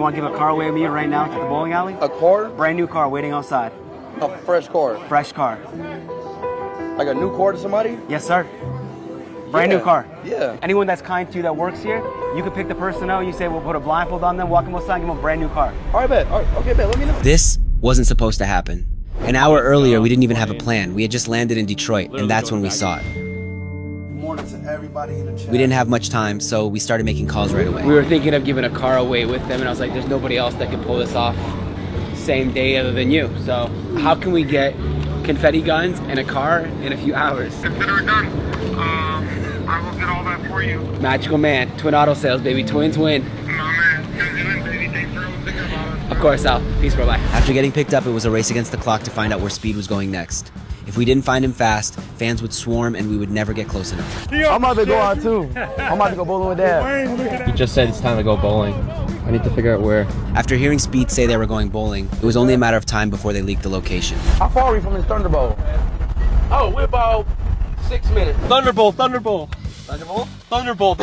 want to give a car away with me right now to the bowling alley? A car? Brand new car waiting outside. A fresh car? Fresh car. Like a new car to somebody? Yes, sir. Brand new car. Yeah. Anyone that's kind to you that works here, you can pick the person out. You say, we'll put a blindfold on them, walk them outside, give them a brand new car. All right, bet. All right, okay, bet. Let me know. This wasn't supposed to happen. An hour earlier, we didn't even have a plan. We had just landed in Detroit, and that's when we saw it. Good morning to everybody in the chat. We didn't have much time, so we started making calls right away. We were thinking of giving a car away with them, and I was like, there's nobody else that can pull this off same day other than you. So how can we get confetti guns and a car in a few hours? Consider it done. I will get all that for you. Magical man, twin auto sales, baby, twins win. No, man. Guys, you win, baby. Thanks for thinking about us. Of course, Al. Peace, bro, bye. After getting picked up, it was a race against the clock to find out where Speed was going next. If we didn't find him fast, fans would swarm and we would never get close enough. I'm about to go out too. I'm about to go bowling with Dad. He just said it's time to go bowling. I need to figure out where. After hearing Speed say they were going bowling, it was only a matter of time before they leaked the location. How far are we from this Thunderbolt? Oh, we're about 6 minutes. Thunderbolt. Thunderbolt. Thunderbolt.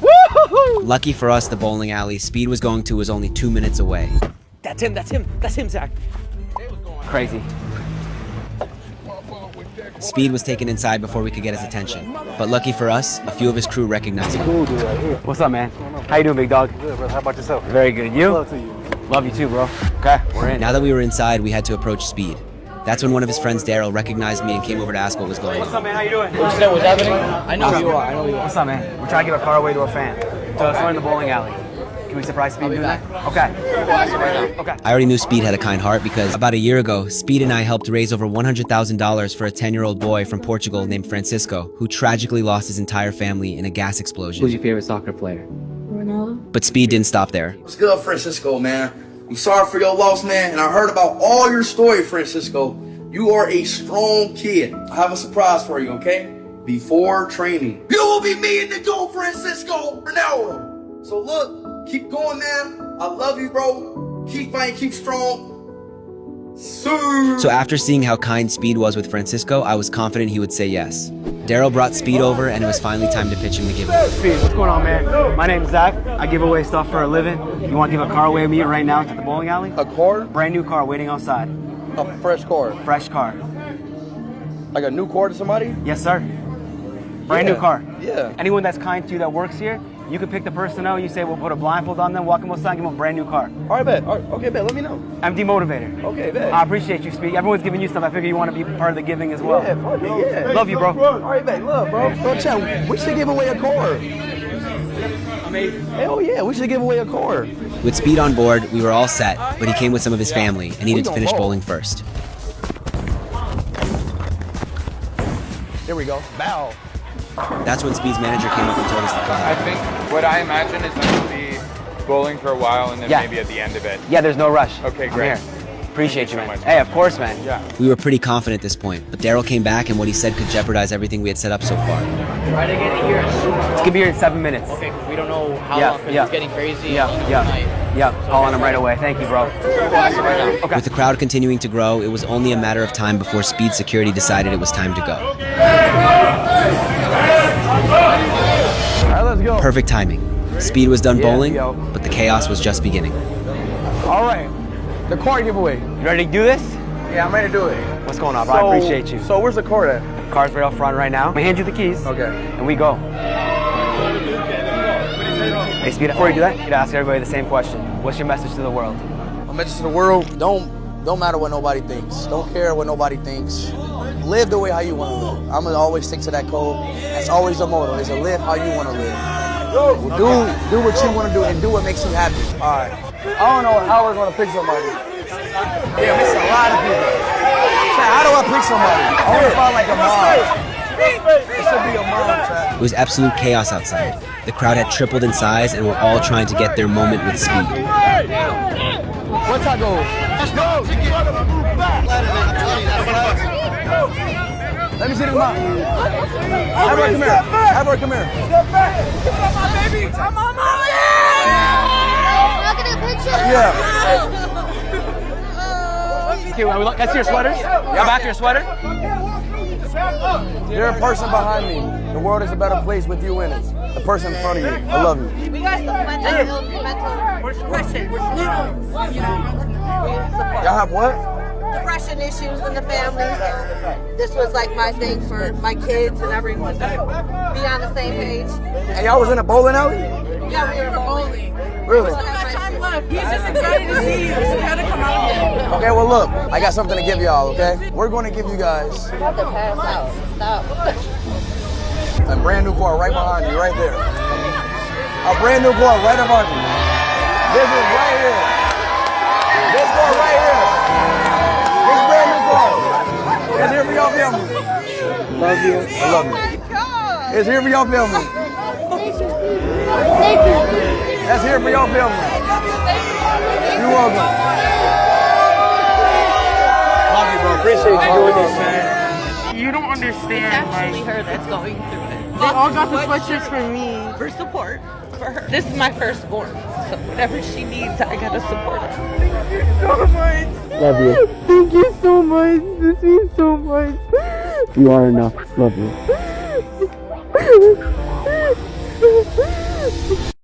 Woo! Lucky for us, the bowling alley Speed was going to was only 2 minutes away. That's him, Zach. Crazy. Speed was taken inside before we could get his attention. But lucky for us, a few of his crew recognized him. What's up, man? How you doing, big dog? Good, bro. How about yourself? Very good. You? Love to you. Love you too, bro. Okay, we're in. Now that we were inside, we had to approach Speed. That's when one of his friends, Daryl, recognized me and came over to ask what was going What's on. up, man? How you doing? What's happening? I know who you are. I know who you are. What's up, man? We're trying to give a car away to a fan. So we're in the bowling alley. Can we surprise Speed doing that? Okay. Okay. I already knew Speed had a kind heart because about a year ago, Speed and I helped raise over $100,000 for a 10-year-old boy from Portugal named Francisco, who tragically lost his entire family in a gas explosion. Who's your favorite soccer player? Ronaldo. But Speed didn't stop there. What's good, Francisco, man? I'm sorry for your loss, man, and I heard about all your story, Francisco. You are a strong kid. I have a surprise for you, okay? Before training, you will be meeting the goal, Francisco Ronaldo. So look, keep going, man. I love you, bro. Keep fighting, keep strong. So after seeing how kind Speed was with Francisco, I was confident he would say yes. Daryl brought Speed over, and it was finally time to pitch him the giveaway. Speed, what's going on, man? My name's Zach. I give away stuff for a living. You want to give a car away with me right now to the bowling alley? A car? Brand new car waiting outside. A fresh car? Fresh car. Like a new car to somebody? Yes, sir. Brand new car. Yeah. Anyone that's kind to you that works here, you can pick the person out. You say, we'll put a blindfold on them, walk them outside, give them a brand new car. All right, bet. All right, okay, bet. Let me know. I'm demotivator. Okay, bet. I appreciate you, Speed. Everyone's giving you stuff. I figure you want to be part of the giving as well. Yeah, fuck it, yeah. Love you, bro. All right, bet. Love, bro. Bro, chat, we should give away a car. Amazing. Hell yeah, we should give away a car. With Speed on board, we were all set, but he came with some of his family and needed to finish bowling first. There we go. Bow. That's when Speed's manager came up and told us to come. I think what I imagine is going to be bowling for a while and then maybe at the end of it. Yeah, there's no rush. Okay, I'm great. here. Appreciate you, Thank you man. so much. Hey, of course, man. Yeah. We were pretty confident at this point, but Daryl came back and what he said could jeopardize everything we had set up so far. Try to get it here. It's gonna be here in 7 minutes. Okay, we don't know how Yeah, long because yeah. it's getting crazy. Yeah. Calling him right away. Thank you, bro. Okay. With the crowd continuing to grow, it was only a matter of time before Speed Security decided it was time to go. All right, let's go. Perfect timing. Speed was done bowling, yo. but the chaos was just beginning. All right. The car giveaway. You ready to do this? Yeah, I'm ready to do it. What's going on, bro? I appreciate you. So where's the car at? Car's right up front right now. I'm gonna hand you the keys. Okay. And we go. Hey, Speed, before you do that, you gotta ask everybody the same question. What's your message to the world? My message to the world, don't matter what nobody thinks. Don't care what nobody thinks. Live the way how you want to live. I'm gonna always stick to that code. That's always the motto, is to live how you want to live. Do what you want to do and do what makes you happy. All right. I don't know how we're gonna pick somebody. Yeah, I'm missing a lot of people. How do I pick somebody? I want to find like a mom. It should be a mom, chat. It was absolute chaos outside. The crowd had tripled in size and were all trying to get their moment with Speed. What's our goal? Let's go. Let me see the mom. Have her come here. Have her come here. I'm on my way! Can I get a picture? Yeah. Okay, can I see your sweaters? Yeah. Back your sweater. You're a person behind me. The world is a better place with you in it. The person in front of you. I love you. We got some mental Depression. Y'all have what? Depression issues in the family. This was like my thing for my kids and everyone to be on the same page. And y'all was in a bowling alley? Yeah, we were bowling. Really? He's just excited to see you. So you gotta come out here. Okay, well look, I got something to give y'all, okay? We're going to give you guys I'm about to pass out. Stop. a brand new car right behind you, right there. A brand new car right behind you. This is right here. This car right here. This brand new car. It's here for y'all family. Love you. I love you. It's here for y'all family. Thank you. That's here for y'all family. You're welcome. Love you, bro. Appreciate you doing this, man. You don't understand, like, her that's going through it. they all got the sweatshirts for me. For support for her. This is my firstborn, so whatever she needs, I gotta support her. So much. Love you. Thank you so much. This means so much. You are enough. Love you.